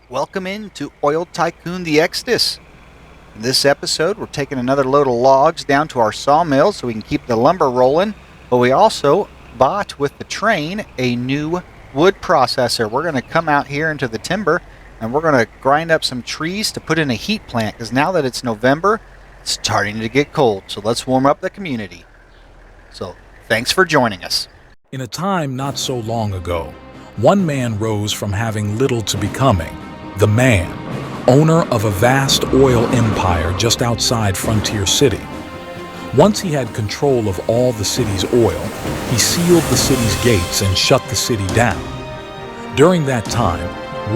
Welcome into Oil Tycoon the Exodus. In this episode, we're taking another load of logs down to our sawmill so we can keep the lumber rolling, but we also bought with the train a new wood processor. We're going to come out here into the timber and we're going to grind up some trees to put in a heat plant because now that it's November, it's starting to get cold, so let's warm up the community. So, thanks for joining us. In a time not so long ago, one man rose from having little to becoming the man, owner of a vast oil empire just outside Frontier City. Once he had control of all the city's oil, he sealed the city's gates and shut the city down. During that time,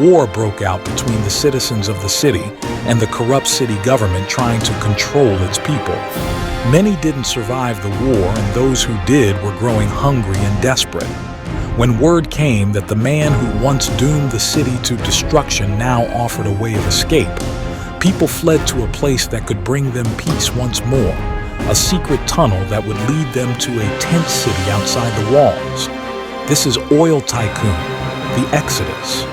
war broke out between the citizens of the city and the corrupt city government trying to control its people. Many didn't survive the war, and those who did were growing hungry and desperate. When word came that the man who once doomed the city to destruction now offered a way of escape, people fled to a place that could bring them peace once more, a secret tunnel that would lead them to a tent city outside the walls. This is Oil Tycoon, the Exodus.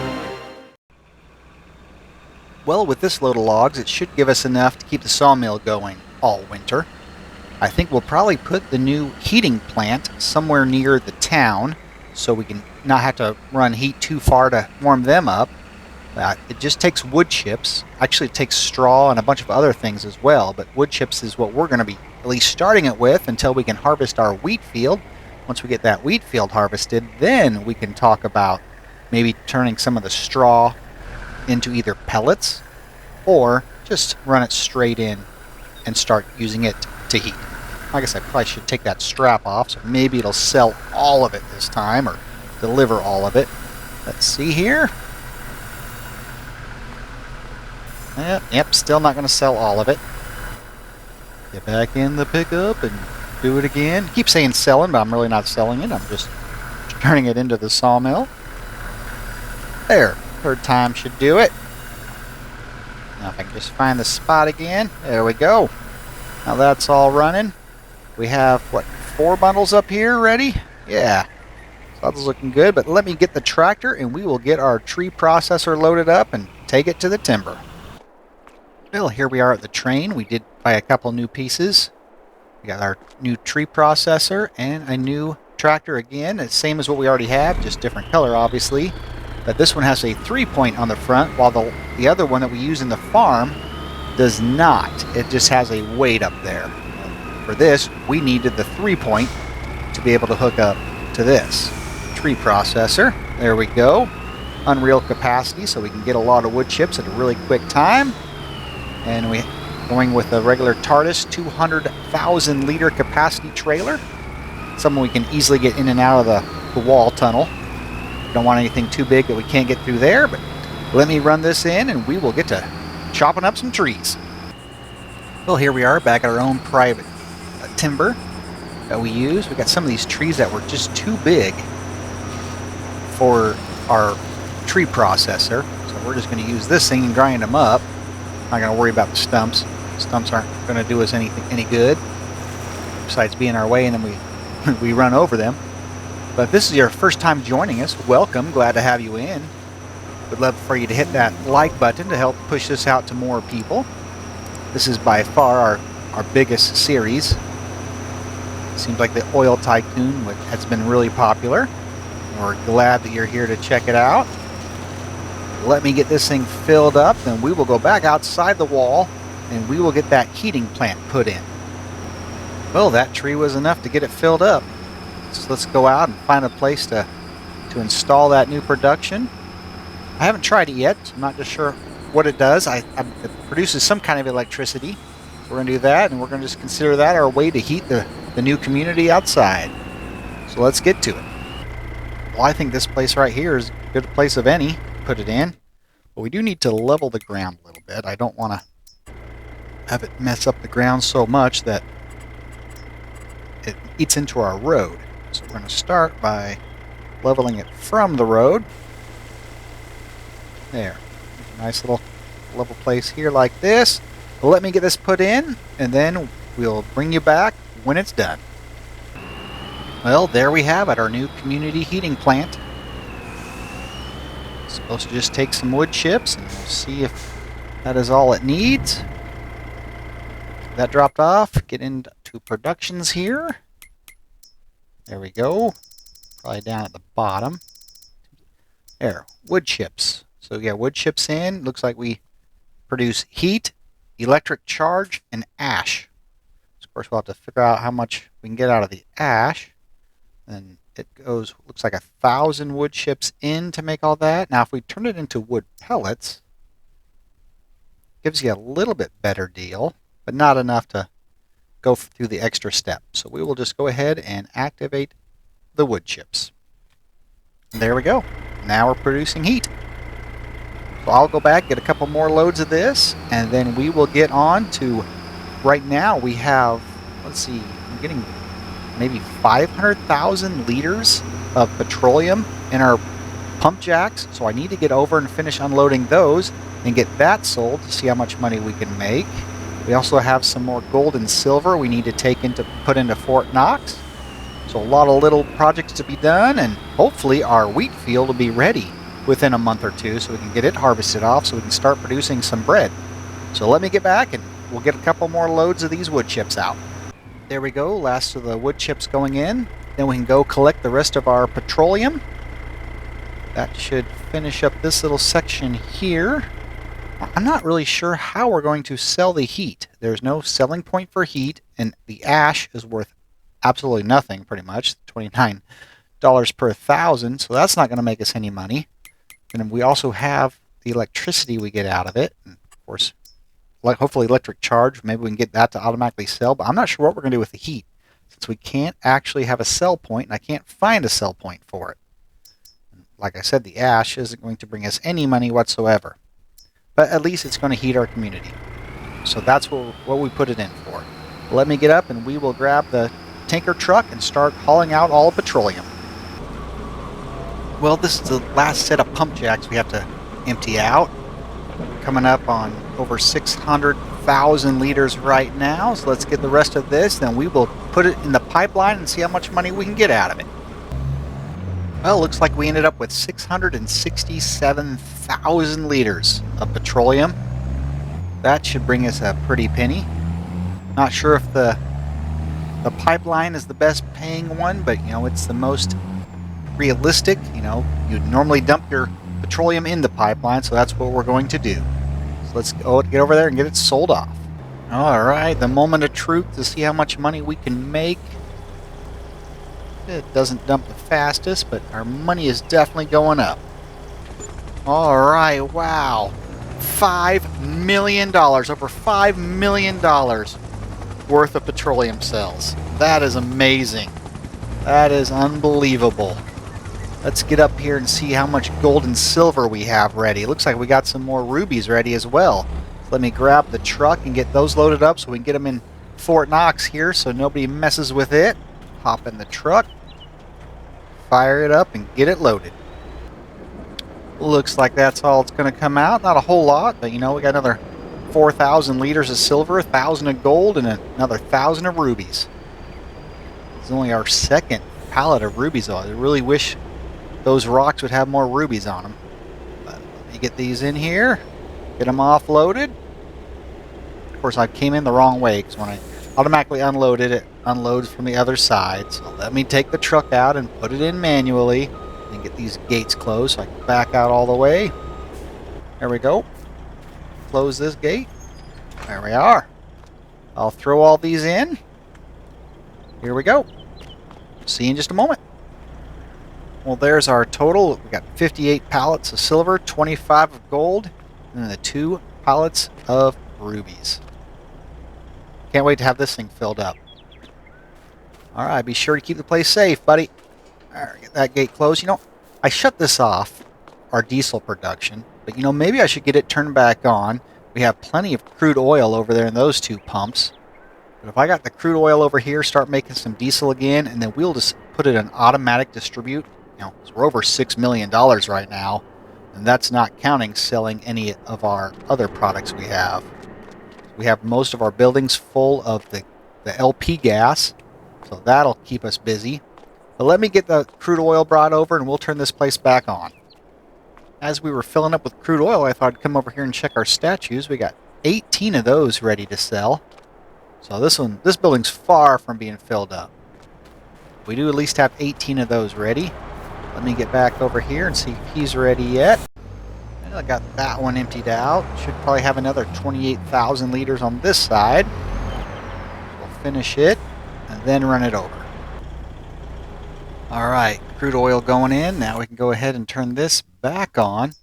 Well, with this load of logs, it should give us enough to keep the sawmill going all winter. I think we'll probably put the new heating plant somewhere near the town so we can not have to run heat too far to warm them up. It just takes wood chips. Actually, it takes straw and a bunch of other things as well, but wood chips is what we're going to be at least starting it with until we can harvest our wheat field. Once we get that wheat field harvested, then we can talk about maybe turning some of the straw into either pellets or just run it straight in and start using it to heat. I guess I probably should take that strap off, so maybe it'll sell all of it this time, or deliver all of it. Let's see here. Yep, still not going to sell all of it. Get back in the pickup and do it again. Keep saying selling, but I'm really not selling it. I'm just turning it into the sawmill. There, third time should do it. Now if I can just find the spot again. There we go. Now that's all running. We have, what, 4 bundles up here ready? Yeah, so that's looking good, but let me get the tractor and we will get our tree processor loaded up and take it to the timber. Well, here we are at the train. We did buy a couple new pieces. We got our new tree processor and a new tractor again. It's same as what we already have, just different color obviously. But this one has a 3-point on the front, while the other one that we use in the farm does not. It just has a weight up there. For this, we needed the 3-point to be able to hook up to this tree processor. There we go. Unreal capacity, so we can get a lot of wood chips at a really quick time. And we're going with a regular TARDIS 200,000 liter capacity trailer. Something we can easily get in and out of the wall tunnel. We don't want anything too big that we can't get through there, but let me run this in and we will get to chopping up some trees. Well, here we are back at our own private timber that we use. We got some of these trees that were just too big for our tree processor, so we're just going to use this thing and grind them up. Not going to worry about the stumps. Stumps aren't going to do us any good besides being in our way, and then we run over them. But if this is your first time joining us, welcome. Glad to have you in. Would love for you to hit that like button to help push this out to more people. This is by far our biggest series. Seems like the Oil Tycoon has been really popular. We're glad that you're here to check it out. Let me get this thing filled up, then we will go back outside the wall and we will get that heating plant put in. Well, that tree was enough to get it filled up. So let's go out and find a place to install that new production. I haven't tried it yet. I'm not just sure what it does. It produces some kind of electricity. So we're going to do that, and we're going to just consider that our way to heat the new community outside. So let's get to it. Well, I think this place right here is a good place of any to put it in. But we do need to level the ground a little bit. I don't want to have it mess up the ground so much that it eats into our road. So we're going to start by leveling it from the road. There. Nice little level place here like this. But let me get this put in, and then we'll bring you back when it's done. Well, there we have it, our new community heating plant. Supposed to just take some wood chips and we'll see if that is all it needs. That dropped off. Get into productions here. There we go. Probably down at the bottom. There, wood chips. So yeah, wood chips in. Looks like we produce heat, electric charge, and ash. So of course, we'll have to figure out how much we can get out of the ash. And it goes, looks like 1,000 wood chips in to make all that. Now, if we turn it into wood pellets, gives you a little bit better deal, but not enough to go through the extra step. So we will just go ahead and activate the wood chips. And there we go. Now we're producing heat. So I'll go back, get a couple more loads of this, and then we will get on to, right now we have, let's see, I'm getting maybe 500,000 liters of petroleum in our pump jacks. So I need to get over and finish unloading those and get that sold to see how much money we can make. We also have some more gold and silver we need to put into Fort Knox. So a lot of little projects to be done, and hopefully our wheat field will be ready within a month or two so we can get it harvested off so we can start producing some bread. So let me get back and we'll get a couple more loads of these wood chips out. There we go, last of the wood chips going in. Then we can go collect the rest of our petroleum. That should finish up this little section here. I'm not really sure how we're going to sell the heat. There's no selling point for heat, and the ash is worth absolutely nothing, pretty much, $29 per 1,000, so that's not going to make us any money. And we also have the electricity we get out of it, and of course, hopefully electric charge, maybe we can get that to automatically sell, but I'm not sure what we're going to do with the heat, since we can't actually have a sell point, and I can't find a sell point for it. Like I said, the ash isn't going to bring us any money whatsoever. But at least it's going to heat our community. So that's what we put it in for. Let me get up and we will grab the tanker truck and start hauling out all petroleum. Well, this is the last set of pump jacks we have to empty out. Coming up on over 600,000 liters right now. So let's get the rest of this, then we will put it in the pipeline and see how much money we can get out of it. Well, looks like we ended up with 667,000 liters of petroleum. That should bring us a pretty penny. Not sure if the pipeline is the best paying one, but you know, it's the most realistic. You know, you'd normally dump your petroleum in the pipeline, so that's what we're going to do. So let's go get over there and get it sold off. All right, the moment of truth to see how much money we can make. It doesn't dump the fastest, but our money is definitely going up. All right, wow. $5 million, over $5 million worth of petroleum sales. That is amazing. That is unbelievable. Let's get up here and see how much gold and silver we have ready. It looks like we got some more rubies ready as well. Let me grab the truck and get those loaded up so we can get them in Fort Knox here so nobody messes with it. Hop in the truck, fire it up, and get it loaded. Looks like that's all it's going to come out. Not a whole lot, but you know, we got another 4,000 liters of silver, 1,000 of gold, and another 1,000 of rubies. It's only our second pallet of rubies, though. I really wish those rocks would have more rubies on them. But let me get these in here, get them offloaded. Of course, I came in the wrong way because when I automatically unloaded it, unloads from the other side. So let me take the truck out and put it in manually and get these gates closed so I can back out all the way. There we go. Close this gate. There we are. I'll throw all these in. Here we go. See you in just a moment. Well, there's our total. We got 58 pallets of silver, 25 of gold, and then the 2 pallets of rubies. Can't wait to have this thing filled up. Alright, be sure to keep the place safe, buddy. Alright, get that gate closed. You know, I shut this off, our diesel production, but you know, maybe I should get it turned back on. We have plenty of crude oil over there in those 2 pumps. But if I got the crude oil over here, start making some diesel again, and then we'll just put it in automatic distribute. You know, so we're over $6 million right now, and that's not counting selling any of our other products we have. We have most of our buildings full of the LP gas, so that'll keep us busy. But let me get the crude oil brought over and we'll turn this place back on. as we were filling up with crude oil, I thought I'd come over here and check our statues. We got 18 of those ready to sell. So this building's far from being filled up. We do at least have 18 of those ready. Let me get back over here and see if he's ready yet. And I got that one emptied out. Should probably have another 28,000 liters on this side. We'll finish it and then run it over. Alright, crude oil going in. Now we can go ahead and turn this back on.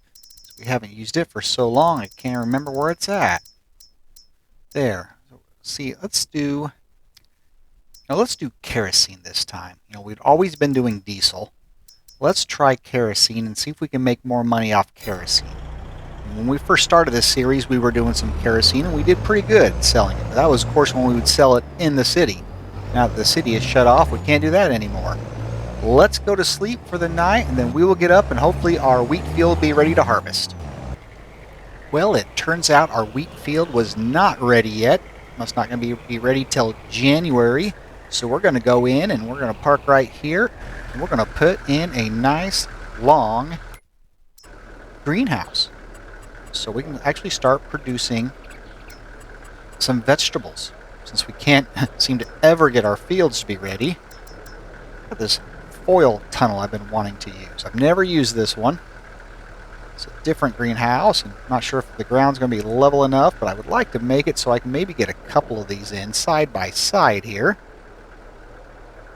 We haven't used it for so long, I can't remember where it's at. There. See, let's do kerosene this time. We've always been doing diesel. Let's try kerosene and see if we can make more money off kerosene. When we first started this series, we were doing some kerosene and we did pretty good selling it. But that was, of course, when we would sell it in the city. Now that the city is shut off, we can't do that anymore. Let's go to sleep for the night, and then we will get up and hopefully our wheat field will be ready to harvest. Well, it turns out our wheat field was not ready yet. It's not going to be ready till January. So we're going to go in and we're going to park right here, and we're going to put in a nice long greenhouse. So we can actually start producing some vegetables, since we can't seem to ever get our fields to be ready. Look at this foil tunnel I've been wanting to use. I've never used this one. It's a different greenhouse, and I'm not sure if the ground's going to be level enough, but I would like to make it so I can maybe get a couple of these in side by side here.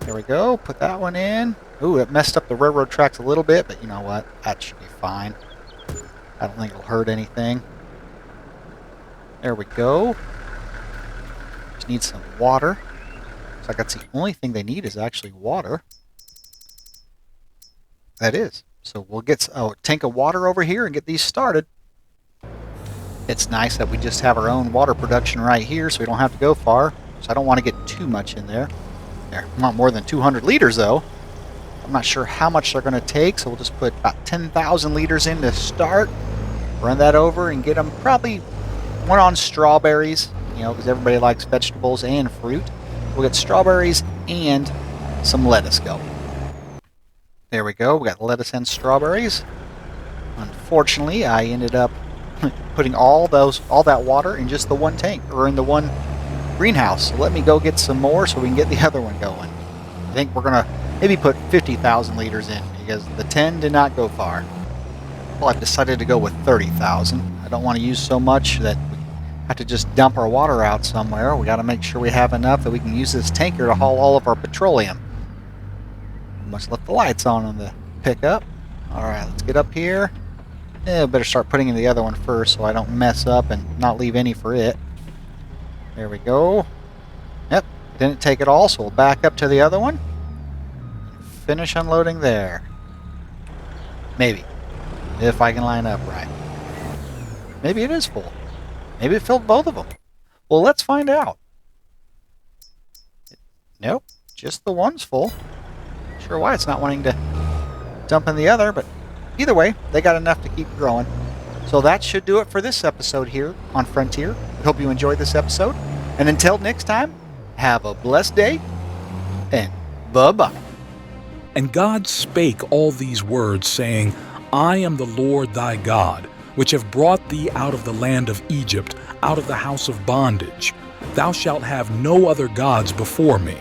There we go. Put that one in. Ooh, it messed up the railroad tracks a little bit, but you know what? That should be fine. I don't think it'll hurt anything. There we go. Just need some water. Looks like that's the only thing they need is actually water. That is. So we'll get a tank of water over here and get these started. It's nice that we just have our own water production right here, so we don't have to go far. So I don't want to get too much in there. Not more than 200 liters though. I'm not sure how much they're going to take, so we'll just put about 10,000 liters in to start. Run that over and get them probably one on strawberries, because everybody likes vegetables and fruit. We'll get strawberries and some lettuce going. There we go. We got lettuce and strawberries. Unfortunately, I ended up putting all that water in just the one tank, or in the one greenhouse. So let me go get some more so we can get the other one going. I think we're gonna maybe put 50,000 liters in, because the 10 did not go far. Well, I've decided to go with 30,000. I don't want to use so much that we have to just dump our water out somewhere. We got to make sure we have enough that we can use this tanker to haul all of our petroleum. Must let the lights on the pickup. Alright, let's get up here. Better start putting in the other one first so I don't mess up and not leave any for it. There we go. Yep, didn't take it all, so we'll back up to the other one. Finish unloading there. Maybe. If I can line up right. Maybe it is full. Maybe it filled both of them. Well, let's find out. Nope, just the one's full. Sure why it's not wanting to dump in the other, but either way, they got enough to keep growing. So that should do it for this episode here on Frontier. I hope you enjoyed this episode. And until next time, have a blessed day, and bye-bye. And God spake all these words, saying, I am the Lord thy God, which have brought thee out of the land of Egypt, out of the house of bondage. Thou shalt have no other gods before me.